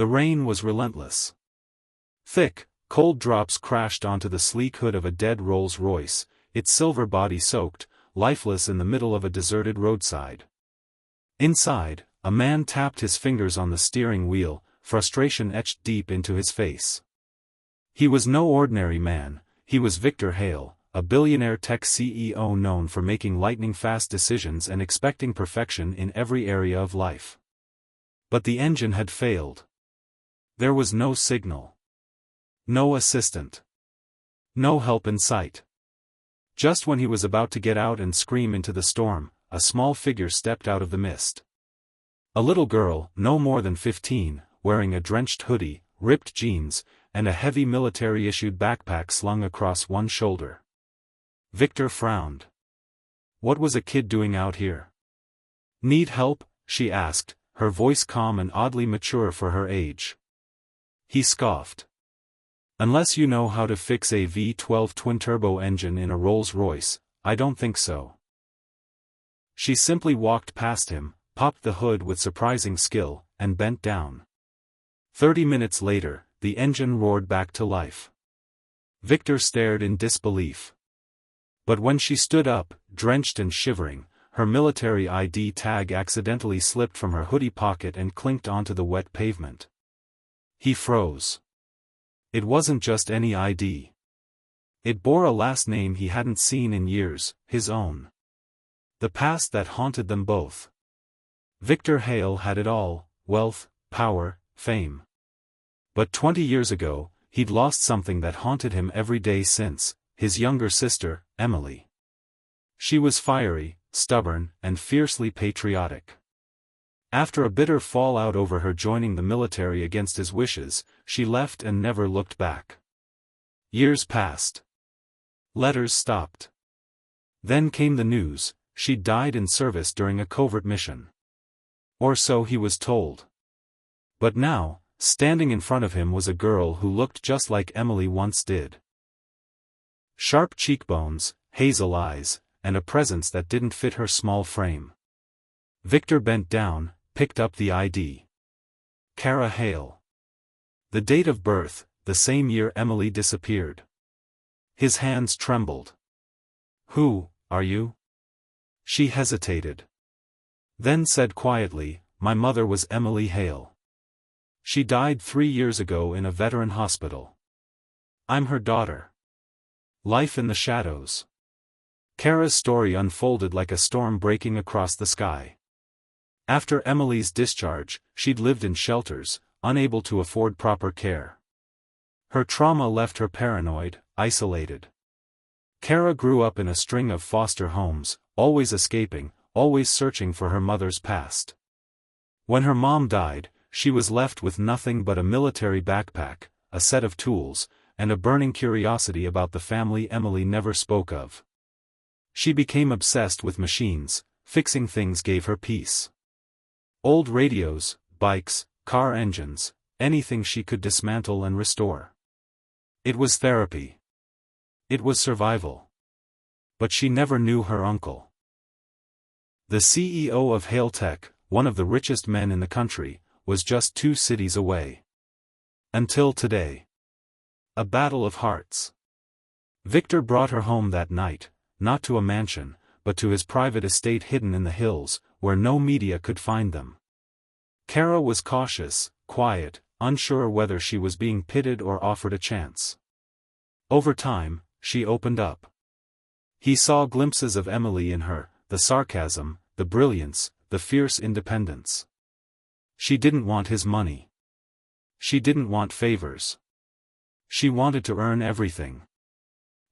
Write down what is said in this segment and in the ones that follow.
The rain was relentless. Thick, cold drops crashed onto the sleek hood of a dead Rolls Royce, its silver body soaked, lifeless in the middle of a deserted roadside. Inside, a man tapped his fingers on the steering wheel, frustration etched deep into his face. He was no ordinary man, he was Victor Hale, a billionaire tech CEO known for making lightning-fast decisions and expecting perfection in every area of life. But the engine had failed. There was no signal. No assistant. No help in sight. Just when he was about to get out and scream into the storm, a small figure stepped out of the mist. A little girl, no more than 15, wearing a drenched hoodie, ripped jeans, and a heavy military-issued backpack slung across one shoulder. Victor frowned. What was a kid doing out here? Need help? She asked, her voice calm and oddly mature for her age. He scoffed. Unless you know how to fix a V12 twin-turbo engine in a Rolls Royce, I don't think so. She simply walked past him, popped the hood with surprising skill, and bent down. 30 minutes later, the engine roared back to life. Victor stared in disbelief. But when she stood up, drenched and shivering, her military ID tag accidentally slipped from her hoodie pocket and clinked onto the wet pavement. He froze. It wasn't just any ID. It bore a last name he hadn't seen in years, his own. The past that haunted them both. Victor Hale had it all: wealth, power, fame. But 20 years ago, he'd lost something that haunted him every day since: his younger sister, Emily. She was fiery, stubborn, and fiercely patriotic. After a bitter fallout over her joining the military against his wishes, she left and never looked back. Years passed. Letters stopped. Then came the news: she'd died in service during a covert mission. Or so he was told. But now, standing in front of him was a girl who looked just like Emily once did. Sharp cheekbones, hazel eyes, and a presence that didn't fit her small frame. Victor bent down, picked up the ID. Cara Hale. The date of birth, the same year Emily disappeared. His hands trembled. Who are you? She hesitated. Then said quietly, my mother was Emily Hale. She died 3 years ago in a veteran hospital. I'm her daughter. Life in the shadows. Cara's story unfolded like a storm breaking across the sky. After Emily's discharge, she'd lived in shelters, unable to afford proper care. Her trauma left her paranoid, isolated. Cara grew up in a string of foster homes, always escaping, always searching for her mother's past. When her mom died, she was left with nothing but a military backpack, a set of tools, and a burning curiosity about the family Emily never spoke of. She became obsessed with machines. Fixing things gave her peace. Old radios, bikes, car engines, anything she could dismantle and restore. It was therapy. It was survival. But she never knew her uncle. The CEO of Hale Tech, one of the richest men in the country, was just 2 cities away. Until today. A battle of hearts. Victor brought her home that night, not to a mansion, but to his private estate hidden in the hills, where no media could find them. Cara was cautious, quiet, unsure whether she was being pitied or offered a chance. Over time, she opened up. He saw glimpses of Emily in her, the sarcasm, the brilliance, the fierce independence. She didn't want his money. She didn't want favors. She wanted to earn everything.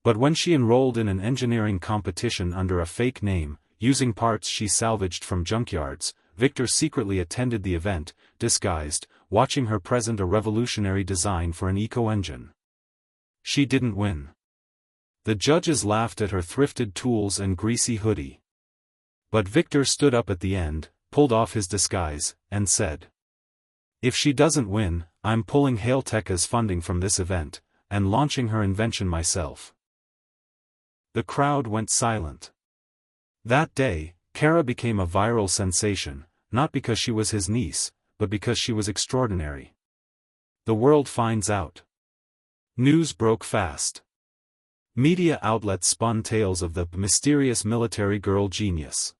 But when she enrolled in an engineering competition under a fake name, using parts she salvaged from junkyards, Victor secretly attended the event, disguised, watching her present a revolutionary design for an eco-engine. She didn't win. The judges laughed at her thrifted tools and greasy hoodie. But Victor stood up at the end, pulled off his disguise, and said, if she doesn't win, I'm pulling Hale Tech's funding from this event, and launching her invention myself. The crowd went silent. That day, Cara became a viral sensation, not because she was his niece, but because she was extraordinary. The world finds out. News broke fast. Media outlets spun tales of the mysterious military girl genius.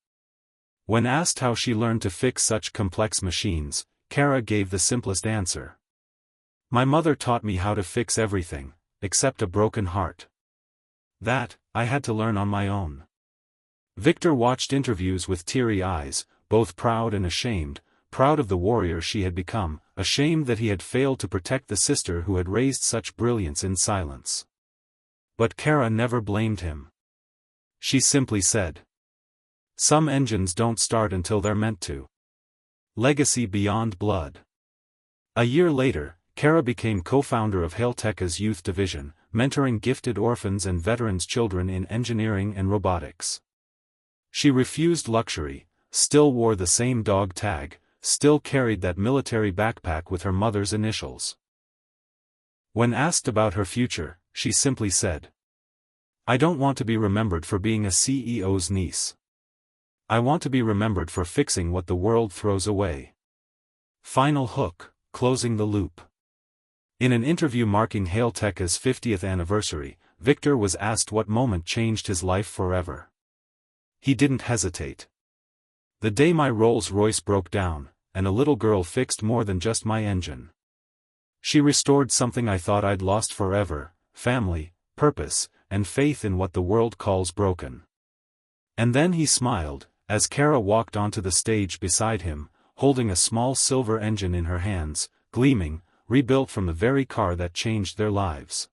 When asked how she learned to fix such complex machines, Kara gave the simplest answer. My mother taught me how to fix everything, except a broken heart. That, I had to learn on my own. Victor watched interviews with teary eyes, both proud and ashamed, proud of the warrior she had become, ashamed that he had failed to protect the sister who had raised such brilliance in silence. But Kara never blamed him. She simply said, "Some engines don't start until they're meant to." Legacy beyond blood. A year later, Kara became co-founder of Hailteka's youth division, mentoring gifted orphans and veterans' children in engineering and robotics. She refused luxury, still wore the same dog tag, still carried that military backpack with her mother's initials. When asked about her future, she simply said, "I don't want to be remembered for being a CEO's niece. I want to be remembered for fixing what the world throws away." Final hook, closing the loop. In an interview marking Hailteka's 50th anniversary, Victor was asked what moment changed his life forever. He didn't hesitate. "The day my Rolls Royce broke down, and a little girl fixed more than just my engine. She restored something I thought I'd lost forever: family, purpose, and faith in what the world calls broken." And then he smiled, as Kara walked onto the stage beside him, holding a small silver engine in her hands, gleaming, rebuilt from the very car that changed their lives.